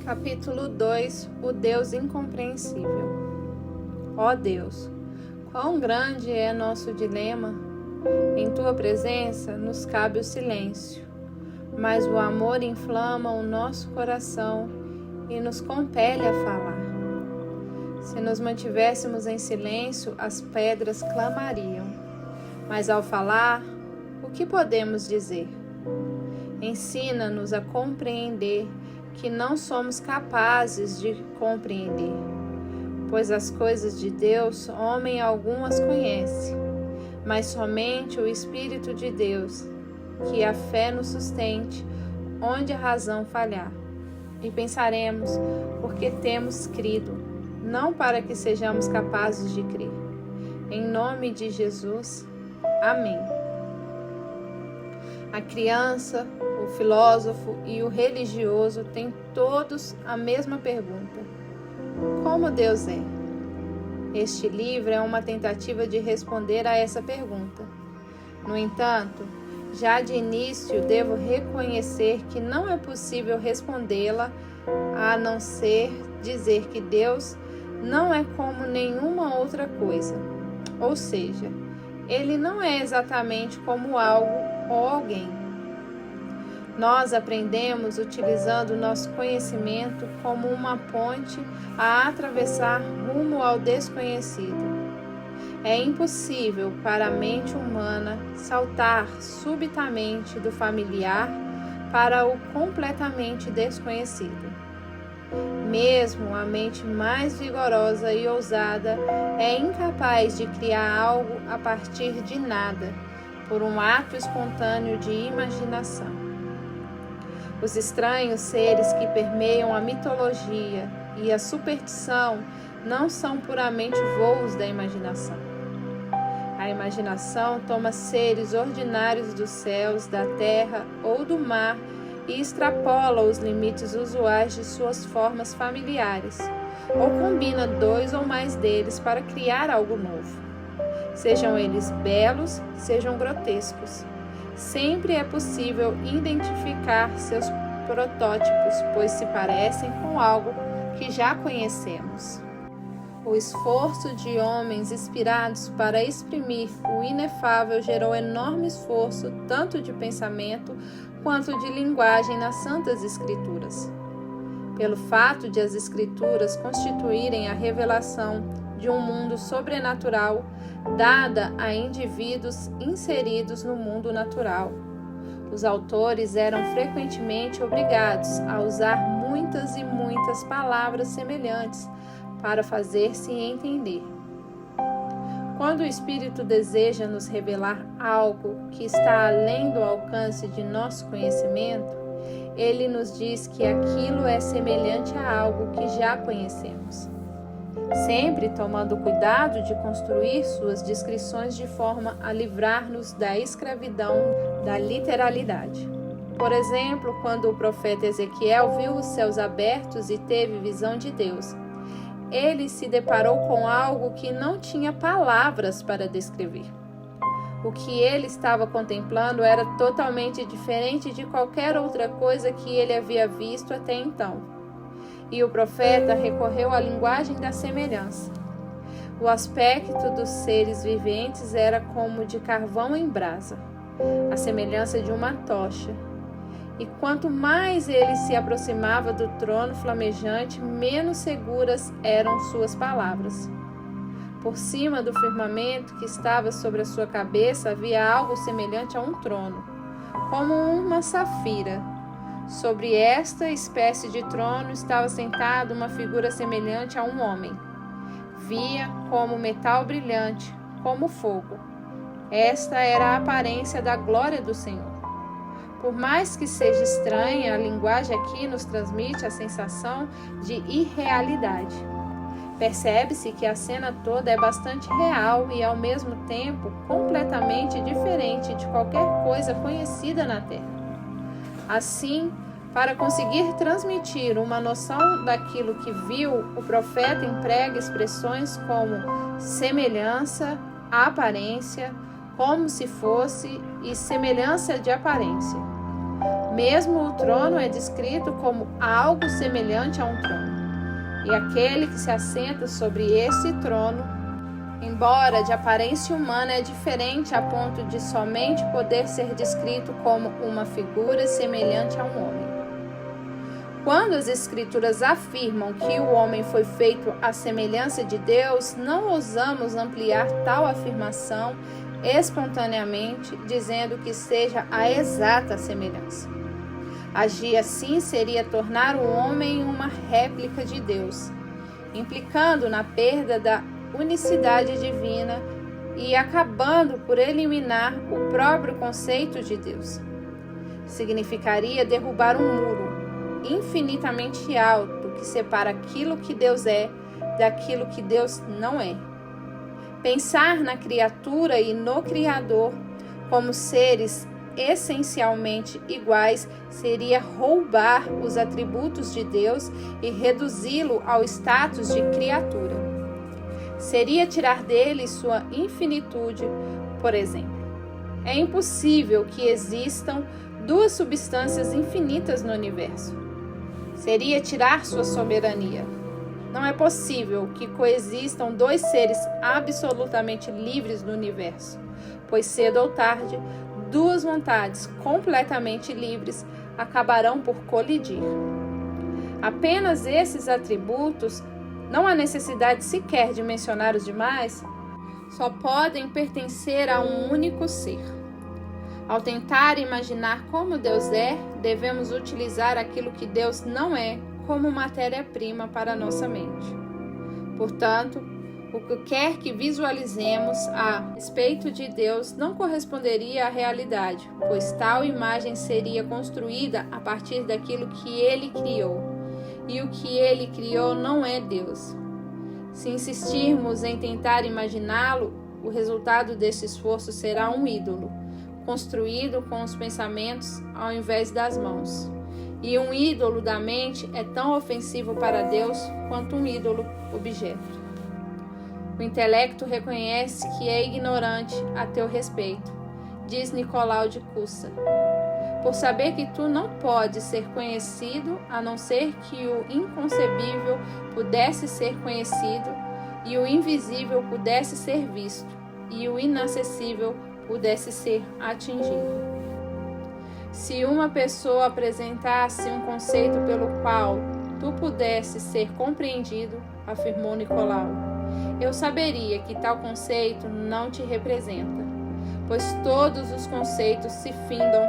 Capítulo 2 O Deus incompreensível. Ó Deus, quão grande é nosso dilema! Em Tua presença nos cabe o silêncio, mas o amor inflama o nosso coração e nos compele a falar. Se nos mantivéssemos em silêncio, as pedras clamariam, mas ao falar, o que podemos dizer? Ensina-nos a compreender que não somos capazes de compreender, pois as coisas de Deus homem algum as conhece, mas somente o Espírito de Deus, que a fé nos sustente onde a razão falhar. E pensaremos, porque temos crido, não para que sejamos capazes de crer. Em nome de Jesus, amém. A criança, o filósofo e o religioso têm todos a mesma pergunta: como Deus é? Este livro é uma tentativa de responder a essa pergunta. No entanto, já de início devo reconhecer que não é possível respondê-la a não ser dizer que Deus não é como nenhuma outra coisa. Ou seja, Ele não é exatamente como algo ou alguém. Nós aprendemos utilizando nosso conhecimento como uma ponte a atravessar rumo ao desconhecido. É impossível para a mente humana saltar subitamente do familiar para o completamente desconhecido. Mesmo a mente mais vigorosa e ousada é incapaz de criar algo a partir de nada, por um ato espontâneo de imaginação. Os estranhos seres que permeiam a mitologia e a superstição não são puramente voos da imaginação. A imaginação toma seres ordinários dos céus, da terra ou do mar e extrapola os limites usuais de suas formas familiares, ou combina dois ou mais deles para criar algo novo. Sejam eles belos, sejam grotescos. Sempre é possível identificar seus protótipos, pois se parecem com algo que já conhecemos. O esforço de homens inspirados para exprimir o inefável gerou enorme esforço tanto de pensamento quanto de linguagem nas Santas Escrituras. Pelo fato de as Escrituras constituírem a revelação de um mundo sobrenatural dada a indivíduos inseridos no mundo natural, os autores eram frequentemente obrigados a usar muitas e muitas palavras semelhantes para fazer-se entender. Quando o Espírito deseja nos revelar algo que está além do alcance de nosso conhecimento, ele nos diz que aquilo é semelhante a algo que já conhecemos, sempre tomando cuidado de construir suas descrições de forma a livrar-nos da escravidão da literalidade. Por exemplo, quando o profeta Ezequiel viu os céus abertos e teve visão de Deus, ele se deparou com algo que não tinha palavras para descrever. O que ele estava contemplando era totalmente diferente de qualquer outra coisa que ele havia visto até então. E o profeta recorreu à linguagem da semelhança. O aspecto dos seres viventes era como de carvão em brasa, a semelhança de uma tocha. E quanto mais ele se aproximava do trono flamejante, menos seguras eram suas palavras. Por cima do firmamento que estava sobre a sua cabeça havia algo semelhante a um trono, como uma safira. Sobre esta espécie de trono estava sentada uma figura semelhante a um homem. Via como metal brilhante, como fogo. Esta era a aparência da glória do Senhor. Por mais que seja estranha, a linguagem aqui nos transmite a sensação de irrealidade. Percebe-se que a cena toda é bastante real e, ao mesmo tempo, completamente diferente de qualquer coisa conhecida na Terra. Assim, para conseguir transmitir uma noção daquilo que viu, o profeta emprega expressões como semelhança, aparência, como se fosse e semelhança de aparência. Mesmo o trono é descrito como algo semelhante a um trono. E aquele que se assenta sobre esse trono, embora de aparência humana, é diferente a ponto de somente poder ser descrito como uma figura semelhante a um homem. Quando as Escrituras afirmam que o homem foi feito à semelhança de Deus, não ousamos ampliar tal afirmação espontaneamente, dizendo que seja a exata semelhança. Agir assim seria tornar o homem uma réplica de Deus, implicando na perda da unicidade divina e acabando por eliminar o próprio conceito de Deus. Significaria derrubar um muro infinitamente alto que separa aquilo que Deus é daquilo que Deus não é. Pensar na criatura e no Criador como seres essencialmente iguais seria roubar os atributos de Deus e reduzi-lo ao status de criatura. Seria tirar dele sua infinitude, por exemplo. É impossível que existam duas substâncias infinitas no universo. Seria tirar sua soberania. Não é possível que coexistam dois seres absolutamente livres no universo, pois cedo ou tarde, duas vontades completamente livres acabarão por colidir. Apenas esses atributos, não há necessidade sequer de mencionar os demais, só podem pertencer a um único ser. Ao tentar imaginar como Deus é, devemos utilizar aquilo que Deus não é como matéria-prima para a nossa mente. Portanto, o que quer que visualizemos a respeito de Deus não corresponderia à realidade, pois tal imagem seria construída a partir daquilo que Ele criou, e o que Ele criou não é Deus. Se insistirmos em tentar imaginá-lo, o resultado desse esforço será um ídolo, construído com os pensamentos ao invés das mãos. E um ídolo da mente é tão ofensivo para Deus quanto um ídolo objeto. O intelecto reconhece que é ignorante a teu respeito, diz Nicolau de Cusa, por saber que tu não podes ser conhecido a não ser que o inconcebível pudesse ser conhecido e o invisível pudesse ser visto e o inacessível pudesse ser atingido. Se uma pessoa apresentasse um conceito pelo qual tu pudesse ser compreendido, afirmou Nicolau, eu saberia que tal conceito não te representa, pois todos os conceitos se findam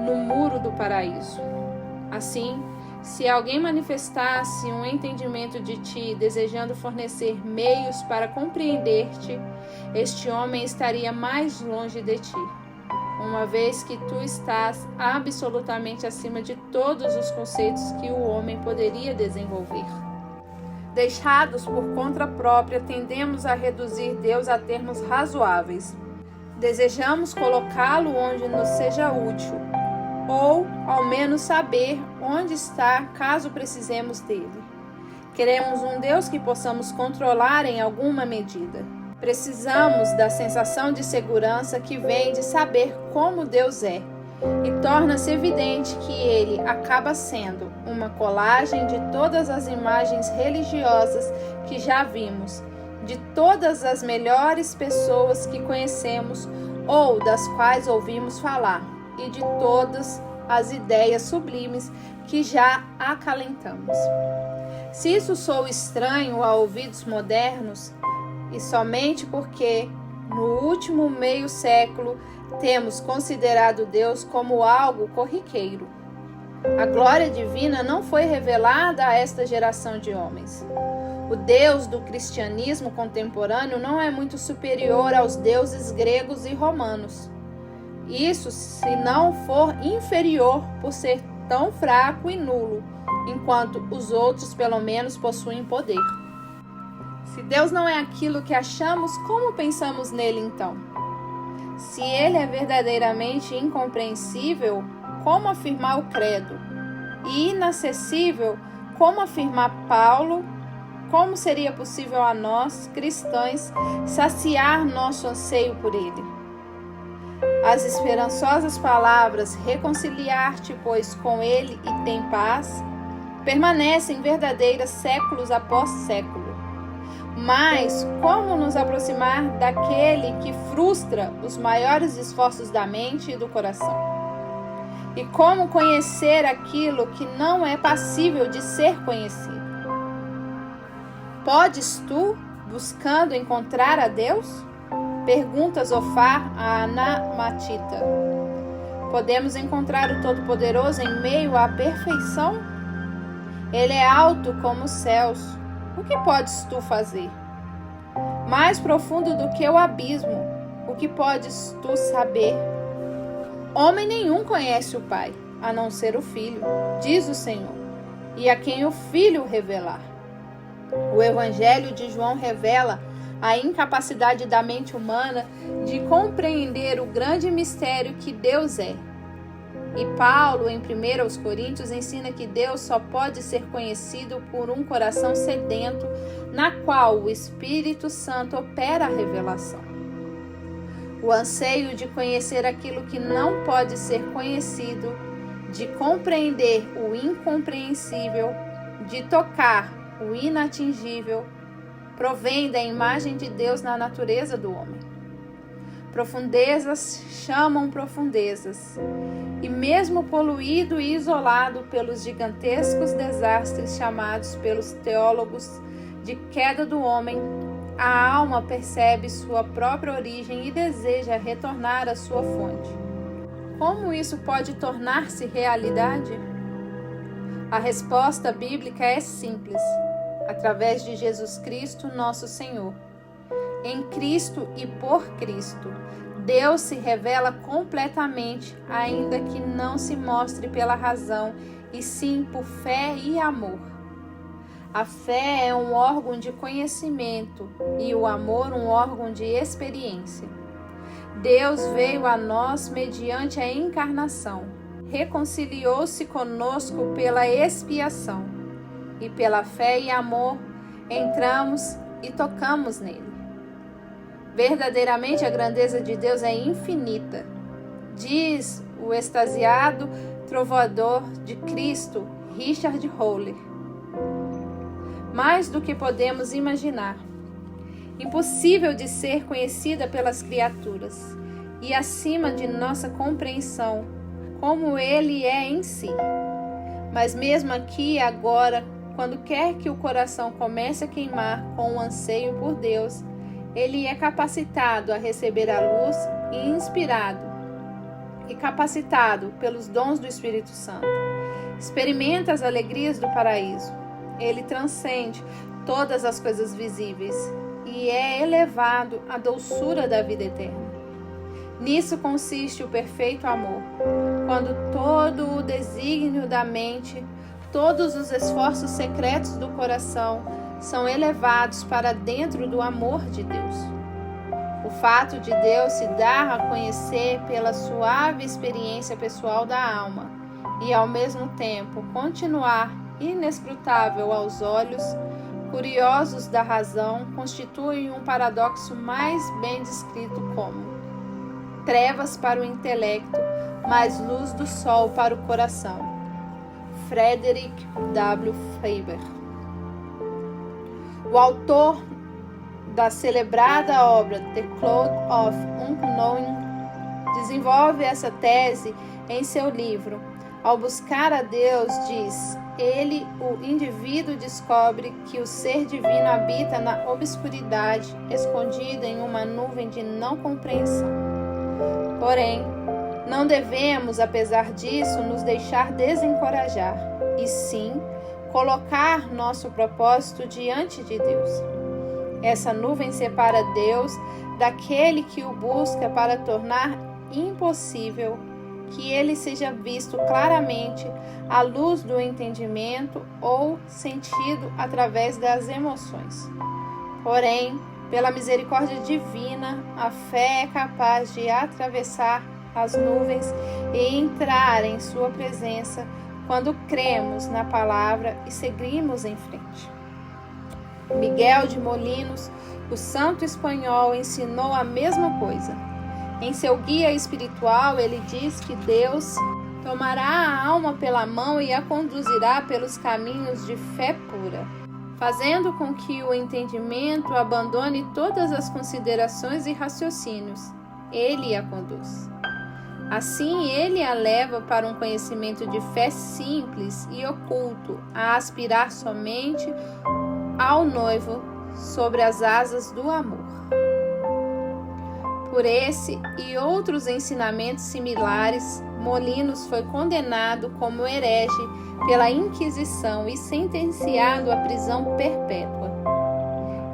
no muro do paraíso. Assim, se alguém manifestasse um entendimento de ti, desejando fornecer meios para compreender-te, este homem estaria mais longe de ti, uma vez que tu estás absolutamente acima de todos os conceitos que o homem poderia desenvolver. Deixados por conta própria, tendemos a reduzir Deus a termos razoáveis. Desejamos colocá-lo onde nos seja útil, ou, ao menos, saber onde está caso precisemos dele. Queremos um Deus que possamos controlar em alguma medida. Precisamos da sensação de segurança que vem de saber como Deus é, e torna-se evidente que ele acaba sendo uma colagem de todas as imagens religiosas que já vimos, de todas as melhores pessoas que conhecemos ou das quais ouvimos falar, e de todas as ideias sublimes que já acalentamos. Se isso soa estranho a ouvidos modernos, e somente porque, no último meio século, temos considerado Deus como algo corriqueiro. A glória divina não foi revelada a esta geração de homens. O Deus do cristianismo contemporâneo não é muito superior aos deuses gregos e romanos. Isso se não for inferior por ser tão fraco e nulo, enquanto os outros pelo menos possuem poder. Se Deus não é aquilo que achamos, como pensamos nele então? Se ele é verdadeiramente incompreensível, como afirmar o credo? E inacessível, como afirmar Paulo? Como seria possível a nós, cristãos, saciar nosso anseio por ele? As esperançosas palavras reconciliar-te, pois, com ele e tem paz, permanecem verdadeiras séculos após século. Mas como nos aproximar daquele que frustra os maiores esforços da mente e do coração? E como conhecer aquilo que não é passível de ser conhecido? Podes tu, buscando encontrar a Deus? Pergunta Zofar a Anamatita. Podemos encontrar o Todo-Poderoso em meio à perfeição? Ele é alto como os céus. O que podes tu fazer? Mais profundo do que o abismo, o que podes tu saber? Homem nenhum conhece o Pai, a não ser o Filho, diz o Senhor, e a quem o Filho revelar. O Evangelho de João revela a incapacidade da mente humana de compreender o grande mistério que Deus é. E Paulo, em 1 Coríntios, ensina que Deus só pode ser conhecido por um coração sedento, na qual o Espírito Santo opera a revelação. O anseio de conhecer aquilo que não pode ser conhecido, de compreender o incompreensível, de tocar o inatingível, provém da imagem de Deus na natureza do homem. Profundezas chamam profundezas, e mesmo poluído e isolado pelos gigantescos desastres chamados pelos teólogos de queda do homem, a alma percebe sua própria origem e deseja retornar à sua fonte. Como isso pode tornar-se realidade? A resposta bíblica é simples: através de Jesus Cristo, nosso Senhor. Em Cristo e por Cristo, Deus se revela completamente, ainda que não se mostre pela razão, e sim por fé e amor. A fé é um órgão de conhecimento e o amor um órgão de experiência. Deus veio a nós mediante a encarnação, reconciliou-se conosco pela expiação, e pela fé e amor entramos e tocamos nele. Verdadeiramente a grandeza de Deus é infinita, diz o extasiado trovoador de Cristo, Richard Roller. Mais do que podemos imaginar, impossível de ser conhecida pelas criaturas, e acima de nossa compreensão, como ele é em si. Mas mesmo aqui e agora, quando quer que o coração comece a queimar com o anseio por Deus, ele é capacitado a receber a luz e inspirado e capacitado pelos dons do Espírito Santo. Experimenta as alegrias do paraíso. Ele transcende todas as coisas visíveis e é elevado à doçura da vida eterna. Nisso consiste o perfeito amor, quando todo o desígnio da mente, todos os esforços secretos do coração são elevados para dentro do amor de Deus. O fato de Deus se dar a conhecer pela suave experiência pessoal da alma e, ao mesmo tempo, continuar inescrutável aos olhos curiosos da razão constitui um paradoxo mais bem descrito como trevas para o intelecto, mas luz do sol para o coração. Frederick W. Faber. O autor da celebrada obra The Cloud of Unknowing desenvolve essa tese em seu livro. Ao buscar a Deus, diz, o indivíduo descobre que o ser divino habita na obscuridade, escondido em uma nuvem de não compreensão. Porém, não devemos, apesar disso, nos deixar desencorajar, e sim colocar nosso propósito diante de Deus. Essa nuvem separa Deus daquele que o busca para tornar impossível que ele seja visto claramente à luz do entendimento ou sentido através das emoções. Porém, pela misericórdia divina, a fé é capaz de atravessar as nuvens e entrar em sua presença quando cremos na palavra e seguimos em frente. Miguel de Molinos, o santo espanhol, ensinou a mesma coisa. Em seu guia espiritual, ele diz que Deus tomará a alma pela mão e a conduzirá pelos caminhos de fé pura, fazendo com que o entendimento abandone todas as considerações e raciocínios. Ele a conduz. Assim, ele a leva para um conhecimento de fé simples e oculto, a aspirar somente ao noivo sobre as asas do amor. Por esse e outros ensinamentos similares, Molinos foi condenado como herege pela Inquisição e sentenciado à prisão perpétua.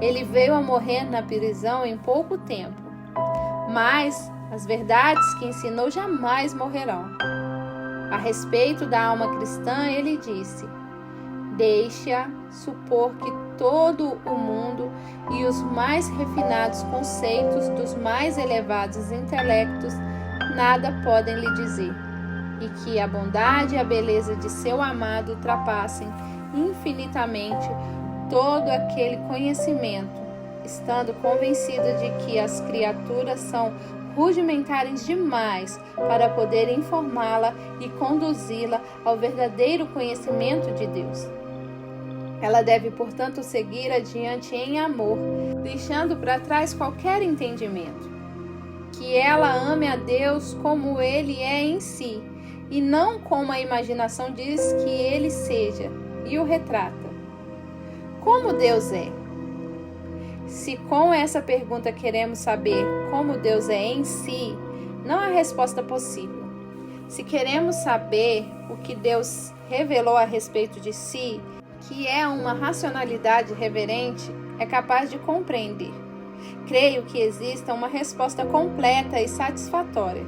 Ele veio a morrer na prisão em pouco tempo, mas as verdades que ensinou jamais morrerão. A respeito da alma cristã, ele disse: deixa supor que todo o mundo e os mais refinados conceitos dos mais elevados intelectos nada podem lhe dizer, e que a bondade e a beleza de seu amado ultrapassem infinitamente todo aquele conhecimento, estando convencida de que as criaturas são rudimentares demais para poder informá-la e conduzi-la ao verdadeiro conhecimento de Deus. Ela deve, portanto, seguir adiante em amor, deixando para trás qualquer entendimento. Que ela ame a Deus como Ele é em si, e não como a imaginação diz que Ele seja, e o retrata. Como Deus é? Se com essa pergunta queremos saber como Deus é em si, não há resposta possível. Se queremos saber o que Deus revelou a respeito de si, que é uma racionalidade reverente, é capaz de compreender. Creio que exista uma resposta completa e satisfatória,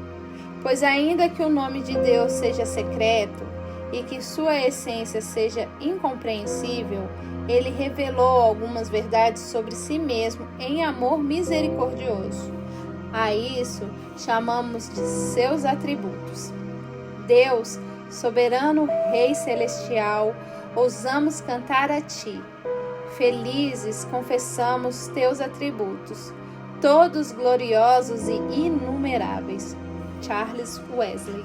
pois ainda que o nome de Deus seja secreto e que sua essência seja incompreensível, ele revelou algumas verdades sobre si mesmo em amor misericordioso. A isso chamamos de seus atributos. Deus, soberano Rei Celestial, ousamos cantar a ti. Felizes confessamos teus atributos, todos gloriosos e inumeráveis. Charles Wesley.